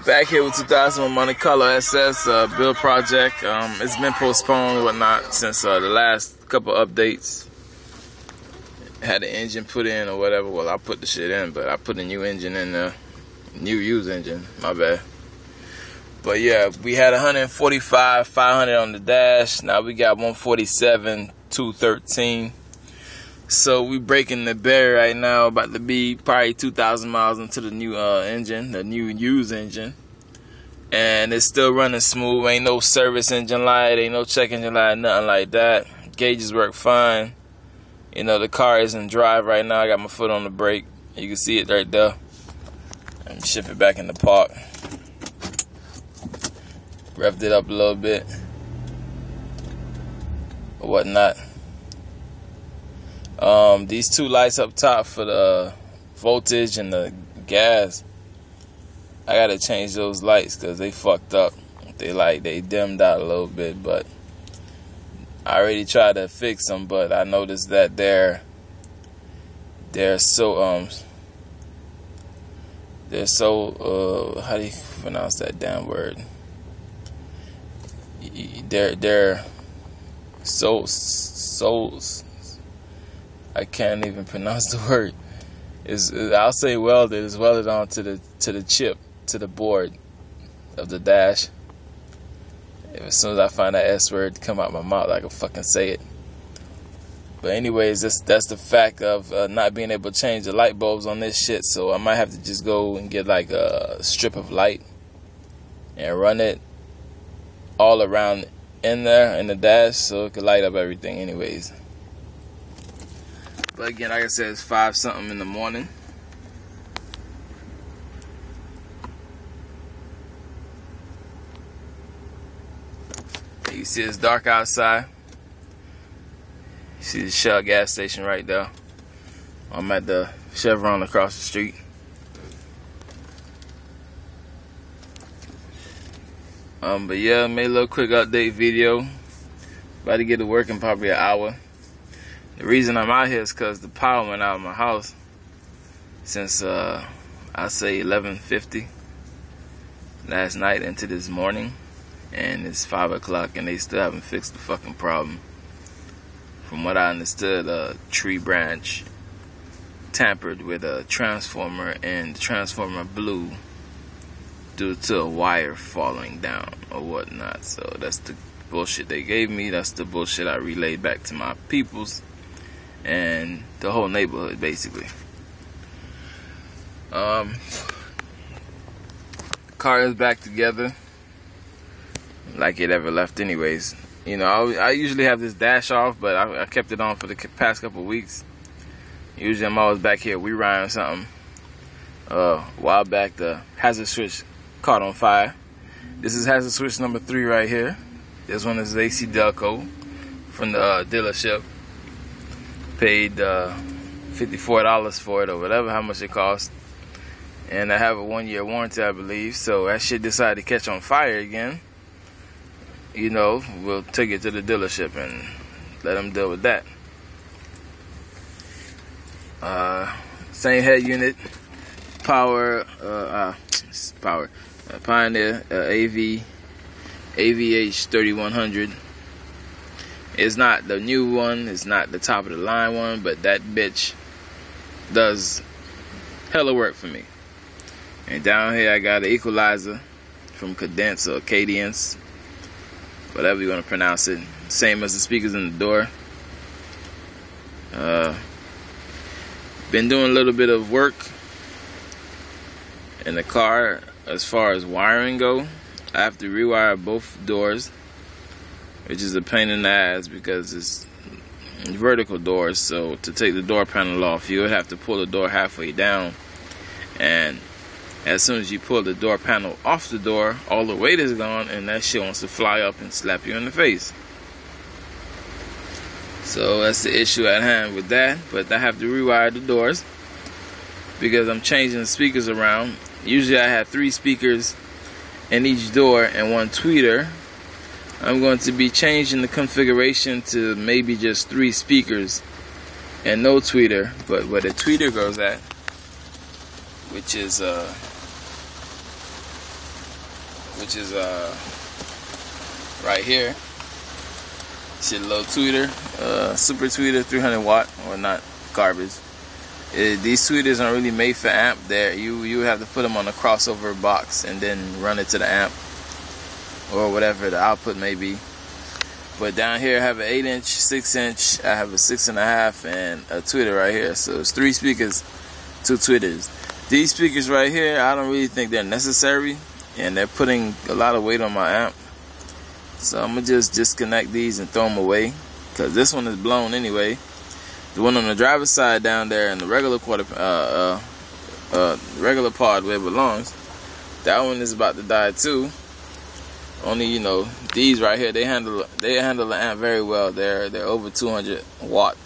Back here with 2001 Monte Carlo SS build project. It's been postponed and whatnot since the last couple updates. Had the engine put in or whatever. Well, I put the shit in, but I put a new engine in the new used engine. My bad. But yeah, we had 145, 500 on the dash. Now we got 147, 213. So we breaking the barrier right now. About to be probably 2,000 miles into the new engine, the new used engine, and it's still running smooth. Ain't no service engine light, ain't no check engine light, nothing like that. Gauges work fine. You know, the car is in drive right now. I got my foot on the brake. You can see it right there. I'm shift it back in the park. Revved it up a little bit or whatnot. These two lights up top for the voltage and the gas, I gotta change those lights because they fucked up. They dimmed out a little bit, but I already tried to fix them. But I noticed that they're so how do you pronounce that damn word? They're so I can't even pronounce the word. I'll say welded. It's welded onto the chip, to the board of the dash. As soon as I find that S word come out my mouth, I can fucking say it. But anyways, that's the fact of not being able to change the light bulbs on this shit. So I might have to just go and get like a strip of light and run it all around in there in the dash so it could light up everything anyways. But again, like I said, it's 5 something in the morning. You see it's dark outside. You see the Shell gas station right there. I'm at the Chevron across the street. But yeah, made a little quick update video. About to get to work in probably an hour. The reason I'm out here is because the power went out of my house since I say 11:50 last night into this morning, and it's 5 o'clock and they still haven't fixed the fucking problem. From what I understood, a tree branch tampered with a transformer and the transformer blew due to a wire falling down or whatnot. So that's the bullshit they gave me. That's the bullshit I relayed back to my peoples and the whole neighborhood, basically. Car is back together like it ever left anyways. You know, I usually have this dash off, but I kept it on for the past couple weeks. Usually I'm always back here rewiring something. A while back the hazard switch caught on fire. This is hazard switch number 3 right here. This one is AC Delco from the dealership. Paid $54 for it or whatever, how much it cost, and I have a 1-year warranty, I believe. So that shit decided to catch on fire again. You know, we'll take it to the dealership and let them deal with that. Same head unit, Pioneer AVH 3100. It's not the new one, it's not the top of the line one, but that bitch does hella work for me. And down here I got an equalizer from Cadence or Cadence, whatever you want to pronounce it. Same as the speakers in the door. Been doing a little bit of work in the car as far as wiring go. I have to rewire both doors, which is a pain in the ass because it's vertical doors. So to take the door panel off, you would have to pull the door halfway down, and as soon as you pull the door panel off the door, all the weight is gone and that shit wants to fly up and slap you in the face. So that's the issue at hand with that. But I have to rewire the doors because I'm changing the speakers around. Usually I have 3 speakers in each door and 1 tweeter. I'm going to be changing the configuration to maybe just 3 speakers and no tweeter. But where the tweeter goes at, which is which is right here. See the little tweeter, super tweeter, 300 watt, or not garbage. These tweeters aren't really made for amp. There, you have to put them on a crossover box and then run it to the amp or whatever the output may be. But down here I have an 8-inch, 6-inch, I have a 6.5, and a tweeter right here. So it's 3 speakers, 2 tweeters. These speakers right here, I don't really think they're necessary, and they're putting a lot of weight on my amp. So I'm gonna just disconnect these and throw them away, because this one is blown anyway. The one on the driver's side down there in the regular regular pod where it belongs, that one is about to die too. Only, you know, these right here, they handle the amp very well. They're over 200 watt.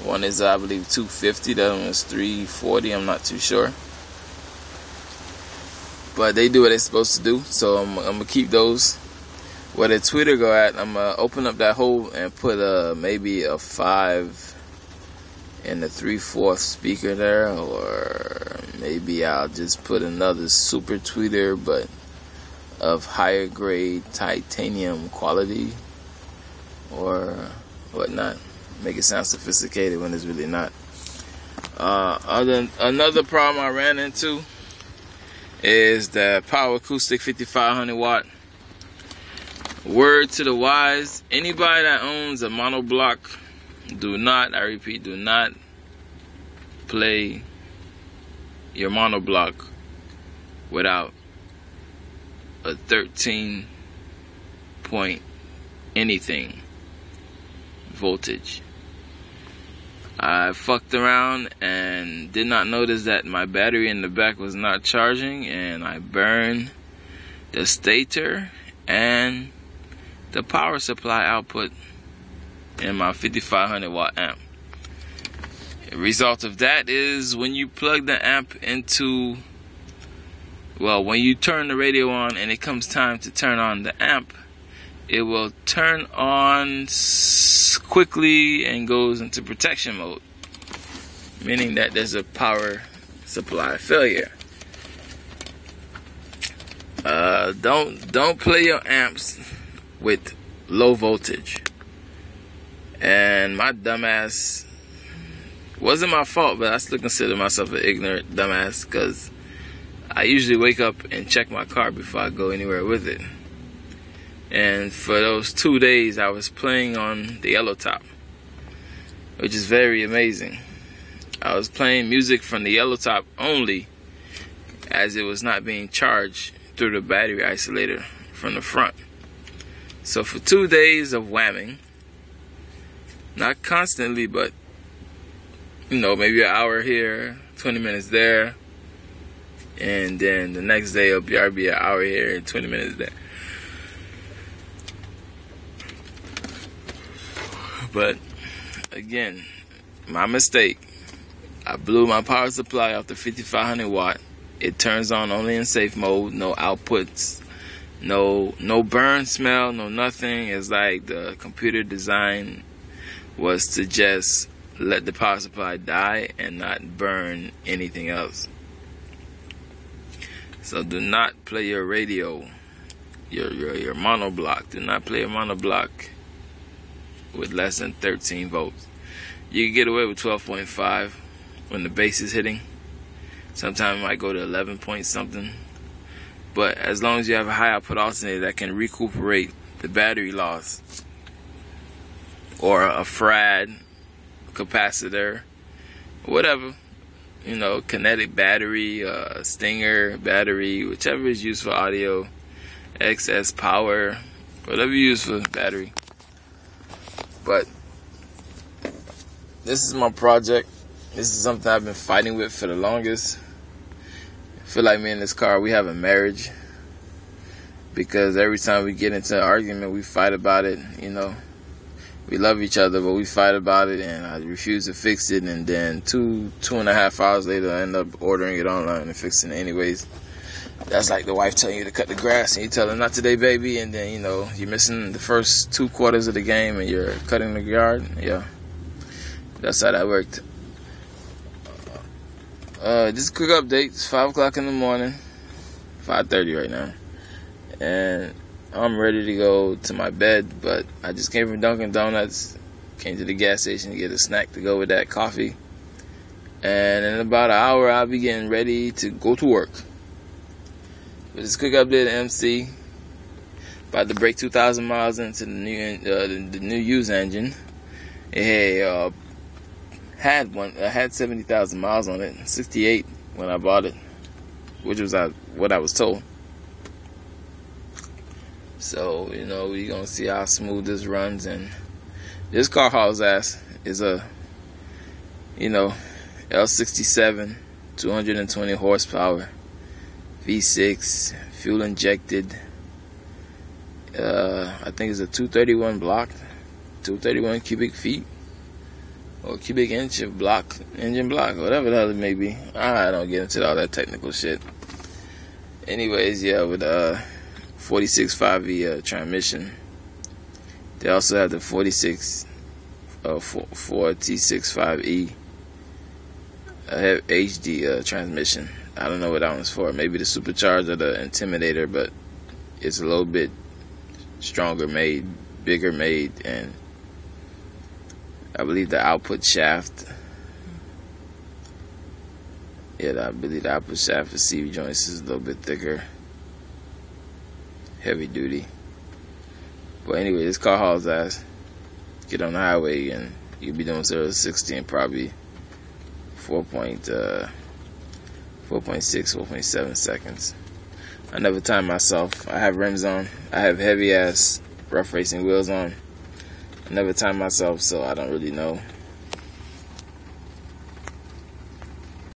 One is, I believe, 250. The other one is 340. I'm not too sure. But they do what they're supposed to do. So I'm gonna keep those. Where the tweeter go at, I'm gonna open up that hole and put maybe a 5 and a 3/4 speaker there, or maybe I'll just put another super tweeter, but of higher grade titanium quality or whatnot. Make it sound sophisticated when it's really not. Another problem I ran into is the Power Acoustic 5500 watt. Word to the wise, anybody that owns a monoblock, do not, I repeat, do not play your monoblock without a 13 point anything voltage. I fucked around and did not notice that my battery in the back was not charging, and I burned the stator and the power supply output in my 5500 watt amp. The result of that is when you plug the amp into, well, when you turn the radio on and it comes time to turn on the amp, it will turn on quickly and goes into protection mode, meaning that there's a power supply failure. Don't play your amps with low voltage. And my dumbass, wasn't my fault, but I still consider myself an ignorant dumbass, because I usually wake up and check my car before I go anywhere with it. And for those 2 days I was playing on the yellow top, which is very amazing. I was playing music from the yellow top only, as it was not being charged through the battery isolator from the front. So for 2 days of whamming, not constantly, but you know, maybe an hour here, 20 minutes there, and then the next day it'll be an hour here and 20 minutes there. But again, my mistake. I blew my power supply off the 5500 watt. It turns on only in safe mode, no outputs, no burn smell, no nothing. It's like the computer design was to just let the power supply die and not burn anything else. So do not play your radio, your monoblock. Do not play a monoblock with less than 13 volts. You can get away with 12.5 when the bass is hitting. Sometimes it might go to 11 point something. But as long as you have a high output alternator that can recuperate the battery loss, or a farad capacitor, whatever, you know, kinetic battery, Stinger battery, whichever is used for audio, XS power, whatever you use for battery. But this is my project. This is something I've been fighting with for the longest. I feel like me and this car, we have a marriage, because every time we get into an argument, we fight about it. You know, we love each other, but we fight about it, and I refuse to fix it, and then two and a half hours later I end up ordering it online and fixing it anyways. That's like the wife telling you to cut the grass and you tell her, not today baby, and then, you know, you're missing the first 2 quarters of the game and you're cutting the yard. Yeah, that's how that worked. Just a quick update. It's 5 o'clock in the morning. 5:30 right now. And I'm ready to go to my bed, but I just came from Dunkin' Donuts, came to the gas station to get a snack to go with that coffee. And in about an hour, I'll be getting ready to go to work. With this quick update, MC, about to break 2,000 miles into the new used engine. It had 70,000 miles on it, 68 when I bought it, which was what I was told. So, you know, we're gonna see how smooth this runs. And this car hauls ass. Is a, you know, L67, 220 horsepower, V6, fuel injected. I think it's a 231 block, 231 cubic feet, or cubic inch of block, engine block, whatever the hell it may be. I don't get into all that technical shit. Anyways, yeah, with 46.5V transmission. They also have the 46 4T65E HD transmission. I don't know what that one's for. Maybe the supercharger or the Intimidator, but it's a little bit stronger made, bigger made, and I believe the output shaft. Yeah, I believe the output shaft for CV joints is a little bit thicker, heavy duty. But anyway, this car hauls ass. Get on the highway and you'll be doing 0 to 60 in probably 4.6, 4.7 seconds. I never time myself. I have rims on. I have heavy ass rough racing wheels on. I never time myself, so I don't really know